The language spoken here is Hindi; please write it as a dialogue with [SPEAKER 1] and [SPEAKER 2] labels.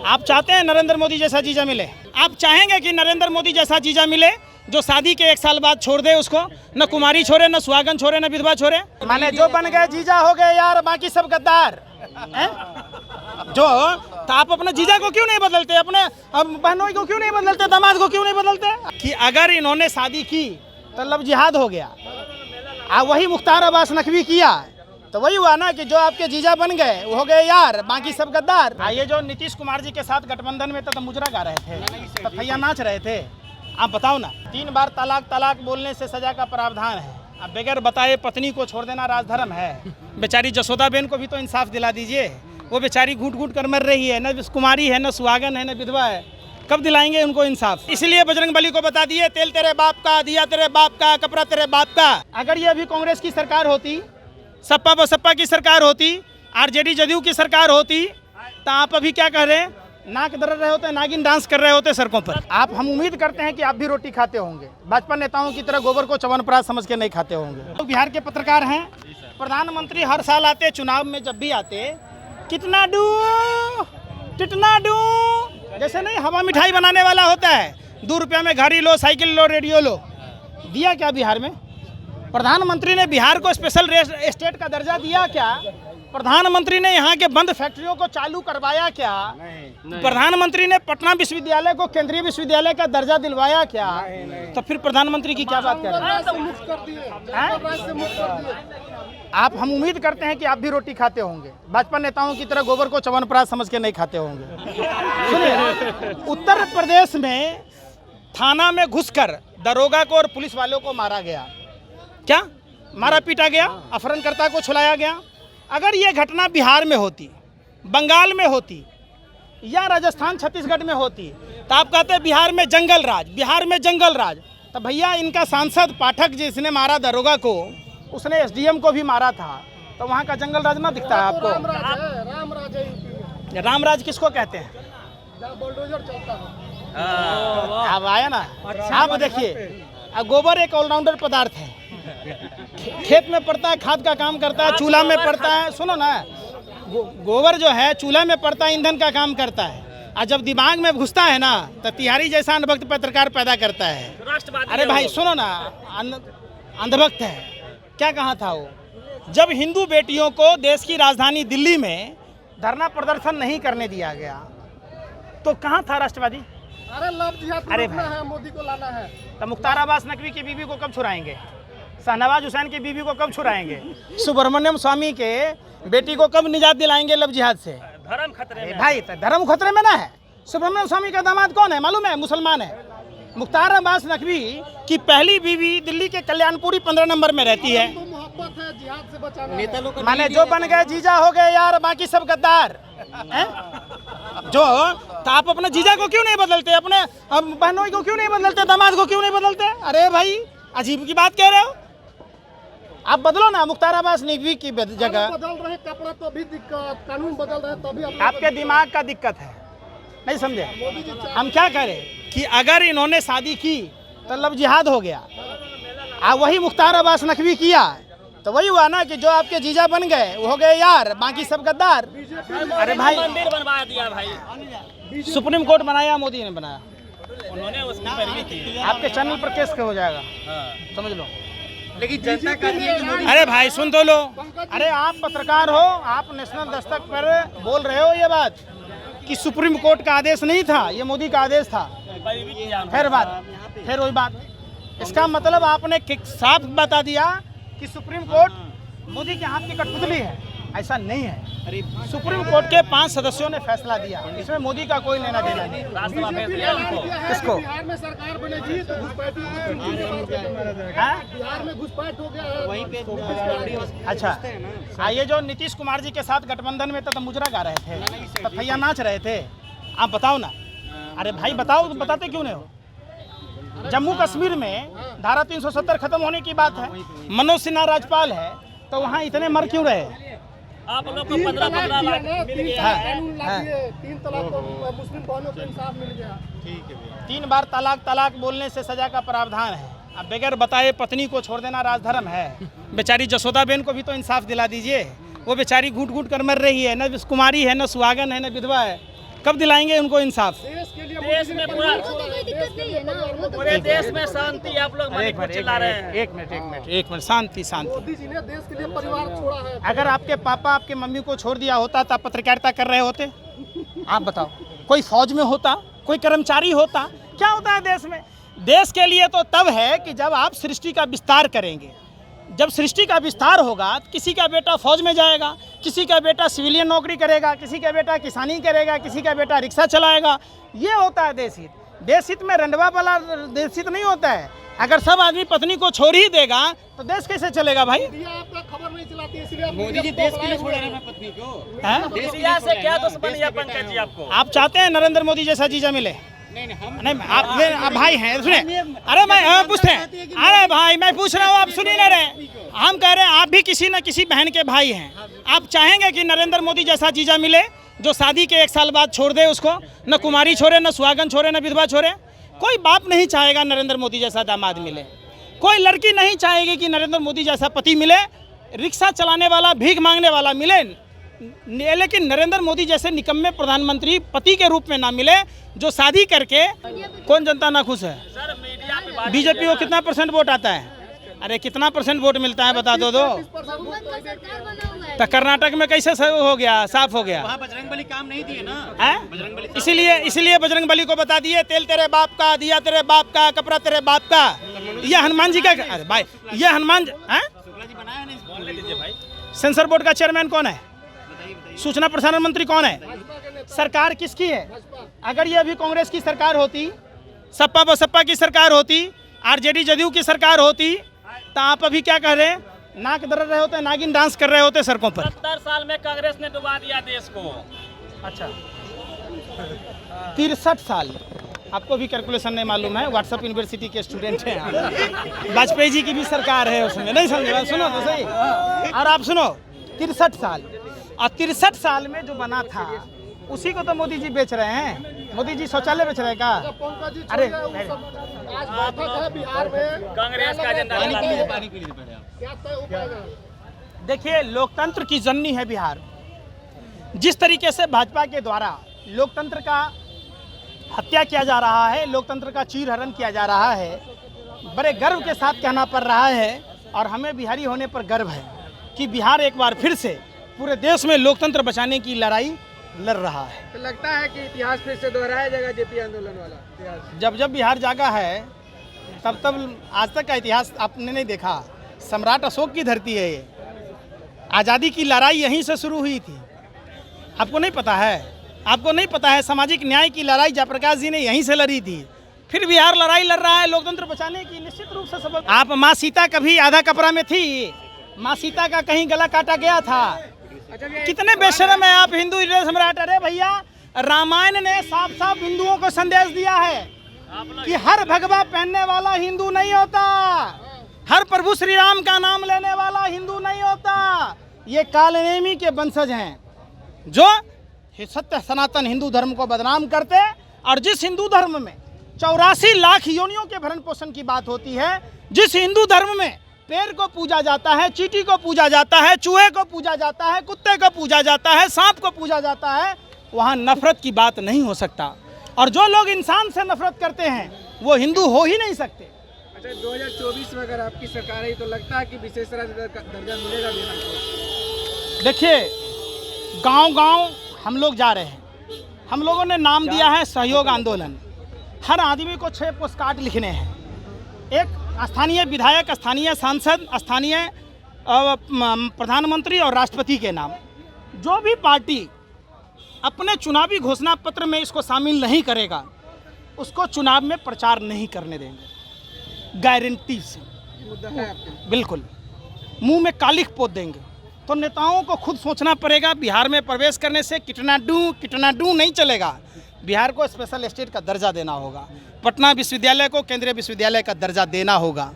[SPEAKER 1] आप चाहते हैं नरेंद्र मोदी जैसा जीजा मिले? आप चाहेंगे कि नरेंद्र मोदी जैसा जीजा मिले जो शादी के 1 साल बाद छोड़ दे उसको? न कुमारी छोड़े, न सुहागन छोड़े, न विधवा छोड़े। माने जो बन गए जीजा हो गए यार, बाकी सब गद्दार हैं? जो तो आप अपने जीजा को क्यों नहीं बदलते, अपने बहनों को क्यों नहीं बदलते, दामाद को क्यों नहीं बदलते? कि अगर इन्होंने शादी की तो लब जिहाद हो गया। वही मुख्तार अब्बास नकवी किया तो वही हुआ ना कि जो आपके जीजा बन गए वो हो गए यार, बाकी सब गद्दार। ये जो नीतीश कुमार जी के साथ गठबंधन में तो मुजरा गा रहे थे, तो भैया नाच रहे थे। आप बताओ ना, 3 बार तलाक बोलने से सजा का प्रावधान है। अब बगैर बताए पत्नी को छोड़ देना राजधर्म है। बेचारी जसोदा बेन को भी तो इंसाफ दिला दीजिए। वो बेचारी घूट घूट कर मर रही है, न कुमारी है, न सुहागन है, न विधवा है। कब दिलाएंगे उनको इंसाफ? इसलिए बजरंगबली को बता दिए, तेल तेरे बाप का, दिया तेरे बाप का, कपड़ा तेरे बाप का। अगर ये अभी कांग्रेस की सरकार होती, सपा बसपा की सरकार होती, आरजेडी जदयू की सरकार होती, तो आप अभी क्या कह रहे हैं? नाक दर्र रहे होते, नागिन डांस कर रहे होते सड़कों पर। हम उम्मीद करते हैं कि आप भी रोटी खाते होंगे, भाजपा नेताओं की तरह गोबर को च्यवनप्राश समझ के नहीं खाते होंगे। तो बिहार के पत्रकार हैं, प्रधानमंत्री हर साल आते, चुनाव में जब भी आते, कितना डू कितना डू, जैसे नहीं हवा मिठाई बनाने वाला होता है, 2 रुपया में घड़ी लो, साइकिल लो, रेडियो लो। दिया क्या बिहार में? प्रधानमंत्री ने बिहार को स्पेशल स्टेट का दर्जा दिया क्या? प्रधानमंत्री ने यहाँ के बंद फैक्ट्रियों को चालू करवाया क्या? नहीं। प्रधानमंत्री ने पटना विश्वविद्यालय को केंद्रीय विश्वविद्यालय का दर्जा दिलवाया क्या? तो फिर प्रधानमंत्री की क्या बात कर रहे हैं? हम उम्मीद करते हैं कि आप भी रोटी खाते होंगे, भाजपा नेताओं की तरह गोबर को च्यवनप्राश समझ के नहीं खाते होंगे। सुनिए, उत्तर प्रदेश में थाना में घुसकर दरोगा को और पुलिस वालों को मारा गया। क्या मारा पीटा गया? अपहरणकर्ता को छुड़ाया गया। अगर ये घटना बिहार में होती, बंगाल में होती या राजस्थान छत्तीसगढ़ में होती तो आप कहते बिहार में जंगल राज, बिहार में जंगल राज। तो भैया इनका सांसद पाठक जिसने मारा दरोगा को, उसने एसडीएम को भी मारा था, तो वहाँ का जंगल राज ना दिखता है आपको? राम राज किसको कहते हैं? बुलडोजर चलता है। अब आया ना, आप देखिए, गोबर एक ऑलराउंडर पदार्थ है, खेत में पड़ता है, खाद का काम करता है, चूल्हा में पड़ता है। सुनो ना, गोबर जो है चूल्हा में पड़ता है, ईंधन का काम करता है, और जब दिमाग में घुसता है ना तो तिहारी जैसा अंधभक्त पत्रकार पैदा करता है। अरे भाई सुनो ना, अंधभक्त है। क्या कहा था वो? जब हिंदू बेटियों को देश की राजधानी दिल्ली में धरना प्रदर्शन नहीं करने दिया गया तो कहाँ था राष्ट्रवादी? अरे भाई, मोदी को लाना है तो मुख्तार अब्बास नकवी की बीवी को कब छुड़ाएंगे? शाहनवाज हुसैन की बीवी को कब छुड़ाएंगे? सुब्रमण्यम स्वामी के बेटी को कब निजात दिलाएंगे लब जिहाद से? धर्म खतरे में भाई, तो धर्म खतरे में ना है। सुब्रमण्यम स्वामी का दामाद कौन है मालूम है? मुसलमान है। मुख्तार अब्बास नकवी की पहली बीवी दिल्ली के कल्याणपुरी 15 नंबर में रहती है। माने जो बन गए जीजा हो गए यार, बाकी सब गद्दार हैं? जो तो आप अपने जीजा को क्यों नहीं बदलते, अपने बहनों को क्यों नहीं बदलते, दामाद को क्यों नहीं बदलते? अरे भाई अजीब की बात कह रहे हो। आप बदलो ना, मुख्तार अब्बास नकवी की जगह
[SPEAKER 2] बदल रहे, कपड़ा तो भी दिक्कत, कानून बदल रहे तो भी
[SPEAKER 1] आपके दिमाग का दिक्कत है, नहीं समझे? हम क्या करें कि अगर इन्होंने शादी की तो लब जिहाद हो गया। वही मुख्तार अब्बास नकवी किया तो वही हुआ ना कि जो आपके जीजा बन गए वो हो गए यार, बाकी सब गद्दार। अरे भाई, मंदिर बनवा दिया भाई, सुप्रीम कोर्ट बनाया, मोदी ने बनाया, उन्होंने उसकी पैरवी की। आपके चैनल पर केस हो जाएगा, समझ लो। लेकिन जनता का अरे भाई सुन तो लो। अरे आप पत्रकार हो, आप नेशनल दस्तक पर बोल रहे हो ये बात कि सुप्रीम कोर्ट का आदेश नहीं था, ये मोदी का आदेश था। फिर वही बात, इसका मतलब आपने साफ बता दिया कि सुप्रीम कोर्ट मोदी के हाथ की कठपुतली है। ऐसा नहीं है। सुप्रीम कोर्ट के 5 सदस्यों ने फैसला दिया, इसमें मोदी का कोई लेना देना नहीं। किसको?
[SPEAKER 2] बिहार में सरकार बनेगी तो घुसपैठ बिहार में घुसपैठ हो गया है वहीं पे।
[SPEAKER 1] अच्छा, ये जो नीतीश कुमार जी के साथ गठबंधन में तो मुजरा गा रहे थे, तो भैया नाच रहे थे। आप बताओ ना। अरे भाई बताओ, बताते क्यों नहीं हो? जम्मू कश्मीर में धारा 370 खत्म होने की बात है, मनोज सिन्हा राज्यपाल है, तो वहाँ इतने मर क्यों रहे?
[SPEAKER 3] आप लोग को 15 लाख मिल गया।
[SPEAKER 2] 3 तलाक तो मुस्लिम बहनों को इंसाफ मिल गया।
[SPEAKER 1] ठीक है, 3 बार तलाक बोलने से सजा का प्रावधान है। अब बगैर बताए पत्नी को छोड़ देना राजधर्म है। बेचारी जसोदा बेन को भी तो इंसाफ दिला दीजिए। वो बेचारी घूट घूट कर मर रही है, न कुमारी है, न सुहागन है, न विधवा है। कब दिलाएंगे उनको इंसाफ?
[SPEAKER 2] देश के लिए
[SPEAKER 3] देश में पूरा
[SPEAKER 4] कोई दिक्कत नहीं है ना, वो तो
[SPEAKER 3] पूरे देश में शांति, आप लोग मणिपुर
[SPEAKER 1] एक
[SPEAKER 3] चिल्ला रहे हैं।
[SPEAKER 1] मिनट, शांति शांति।
[SPEAKER 2] मोदी जी ने देश के लिए परिवार छोड़ा है।
[SPEAKER 1] अगर आपके पापा आपके मम्मी को छोड़ दिया होता तो आप पत्रकारिता कर रहे होते? आप बताओ, कोई फौज में होता, कोई कर्मचारी होता, क्या होता है देश में? देश के लिए तो तब है कि जब आप सृष्टि का विस्तार करेंगे। जब सृष्टि का विस्तार होगा तो किसी का बेटा फौज में जाएगा, किसी का बेटा सिविलियन नौकरी करेगा, किसी का बेटा किसानी करेगा, किसी का बेटा रिक्शा चलाएगा। ये होता है देश हित। देश हित में रंडवा वाला देश हित नहीं होता है। अगर सब आदमी पत्नी को छोड़ ही देगा तो देश कैसे चलेगा भाई?
[SPEAKER 2] मीडिया आपका खबर नहीं चलाती है, इसलिए
[SPEAKER 5] मोदी जी देश के लिए छोड़ रहे हैं पत्नी को।
[SPEAKER 1] हैं?
[SPEAKER 3] मीडिया से क्या दुश्मनी है पंकज जी आपको?
[SPEAKER 1] आप चाहते हैं नरेंद्र मोदी जैसा जीजा मिले?
[SPEAKER 5] नहीं हम
[SPEAKER 1] नहीं, आप भाई हैं, सुने। अरे मैं पूछते हैं, अरे भाई मैं पूछ रहा हूँ, आप सुन ही नहीं रहे। हम कह रहे हैं आप भी किसी न किसी बहन के भाई हैं। आप चाहेंगे कि नरेंद्र मोदी जैसा जीजा मिले जो शादी के 1 साल बाद छोड़ दे उसको? न कुमारी छोड़े, न सुहागन छोड़े, न विधवा छोड़े। कोई बाप नहीं चाहेगा नरेंद्र मोदी जैसा दामाद मिले। कोई लड़की नहीं चाहेगी कि नरेंद्र मोदी जैसा पति मिले। रिक्शा चलाने वाला, भीख मांगने वाला मिले, लेकिन नरेंद्र मोदी जैसे निकम्मे प्रधानमंत्री पति के रूप में ना मिले जो शादी करके। कौन जनता ना खुश है?
[SPEAKER 3] सर मीडिया पे बात
[SPEAKER 1] बीजेपी को कितना % वोट आता है? अरे कितना % वोट मिलता है बता दो।
[SPEAKER 4] बहुमत का सरकार बना हुआ है।
[SPEAKER 1] तो कर्नाटक में कैसे हो गया, साफ हो गया?
[SPEAKER 5] वहाँ बजरंगबली काम नहीं दिए ना।
[SPEAKER 1] हैं? इसीलिए बजरंगबली को बता दिए, तेल तेरे बाप का, दिया तेरे बाप का, कपड़ा तेरे बाप का। ये हनुमान जी का, अरे भाई ये हनुमान हैं?
[SPEAKER 5] शुक्ला जी बनाया नहीं।
[SPEAKER 1] सेंसर बोर्ड का चेयरमैन कौन है? सूचना प्रसारण मंत्री कौन है? सरकार किसकी है? अगर ये अभी कांग्रेस की सरकार होती, सपा बसपा की सरकार होती, आरजेडी जदयू की सरकार होती, तो आप अभी क्या कह रहे हैं? नाक दर्द रहे होते, नागिन डांस कर रहे होते सड़कों पर।
[SPEAKER 3] 70 साल में कांग्रेस ने डुबा दिया देश को।
[SPEAKER 1] अच्छा, 63 साल। आपको भी कैलकुलेशन नहीं मालूम है, व्हाट्सएप यूनिवर्सिटी के स्टूडेंट हैं आप। वाजपेयी जी की भी सरकार है उसमें, नहीं समझे? सुनो तो सही। और आप सुनो, 63 साल, और 63 साल में जो बना था उसी को तो मोदी जी बेच रहे हैं। मोदी जी शौचालय बेच रहे हैं का?
[SPEAKER 2] पंकज जी
[SPEAKER 1] अरे
[SPEAKER 2] छोड़िए, वो सब आज बैठक है बिहार में,
[SPEAKER 3] कांग्रेस का एजेंडा
[SPEAKER 5] पानी
[SPEAKER 3] चलाते
[SPEAKER 5] पी लीजिए,
[SPEAKER 3] हैं।
[SPEAKER 5] पानी पी लीजिए पहले आप।
[SPEAKER 2] क्या तय हो पाएगा?
[SPEAKER 1] देखिए, लोकतंत्र की जननी है बिहार। जिस तरीके से भाजपा के द्वारा लोकतंत्र का हत्या किया जा रहा है, लोकतंत्र का चीरहरण किया जा रहा है, बड़े गर्व के साथ कहना पड़ रहा है। और हमें बिहारी होने पर गर्व है कि बिहार एक बार फिर से पूरे देश में लोकतंत्र बचाने की लड़ाई लड़ रहा है।
[SPEAKER 2] तो लगता है कि इतिहास फिर से दोहराया जाएगा, जेपी आंदोलन वाला इतिहास।
[SPEAKER 1] जब जब बिहार जागा है तब तब आज तक का इतिहास आपने नहीं देखा। सम्राट अशोक की धरती है ये। आज़ादी की लड़ाई यहीं से शुरू हुई थी। आपको नहीं पता है? आपको नहीं पता है? सामाजिक न्याय की लड़ाई जयप्रकाश जी ने यहीं से लड़ी थी। फिर बिहार लड़ाई लड़ रहा है लोकतंत्र बचाने की, निश्चित रूप से सफल। आप माँ सीता कभी आधा कपड़ा में थी? माँ सीता का कहीं गला काटा गया था? कितने बेशर्म है आप हिंदू हृदय सम्राट। अरे भैया, रामायण ने साफ साफ हिंदुओं को संदेश दिया है कि हर भगवा पहनने वाला हिंदू नहीं होता, हर प्रभु श्री राम का नाम लेने वाला हिंदू नहीं होता। ये कालनेमी के वंशज हैं जो सत्य सनातन हिंदू धर्म को बदनाम करते। और जिस हिंदू धर्म में 84 लाख योनियों के भरण पोषण की बात होती है, जिस हिंदू धर्म में पेड़ को पूजा जाता है, चींटी को पूजा जाता है, चूहे को पूजा जाता है, कुत्ते को पूजा जाता है, सांप को पूजा जाता है, वहाँ नफरत की बात नहीं हो सकता। और जो लोग इंसान से नफरत करते हैं वो हिंदू हो ही नहीं सकते।
[SPEAKER 2] अच्छा, 2024 में अगर आपकी सरकार है तो लगता है कि विशेष राज्य का दर्जा मिलेगा बिहार को?
[SPEAKER 1] देखिए, गांव-गांव हम लोग जा रहे हैं। हम लोगों ने नाम दिया है सहयोग आंदोलन। हर आदमी को 6 पोस्ट कार्ड लिखने हैं। एक स्थानीय विधायक, स्थानीय सांसद, स्थानीय प्रधानमंत्री और राष्ट्रपति के नाम। जो भी पार्टी अपने चुनावी घोषणा पत्र में इसको शामिल नहीं करेगा उसको चुनाव में प्रचार नहीं करने देंगे, गारंटी से।
[SPEAKER 2] मुद्दा है आपके?
[SPEAKER 1] बिल्कुल, मुंह में कालिख पोत देंगे। तो नेताओं को खुद सोचना पड़ेगा। बिहार में प्रवेश करने से किटनाडू नहीं चलेगा। बिहार को स्पेशल स्टेट का दर्जा देना होगा। पटना विश्वविद्यालय को केंद्रीय विश्वविद्यालय का दर्जा देना होगा।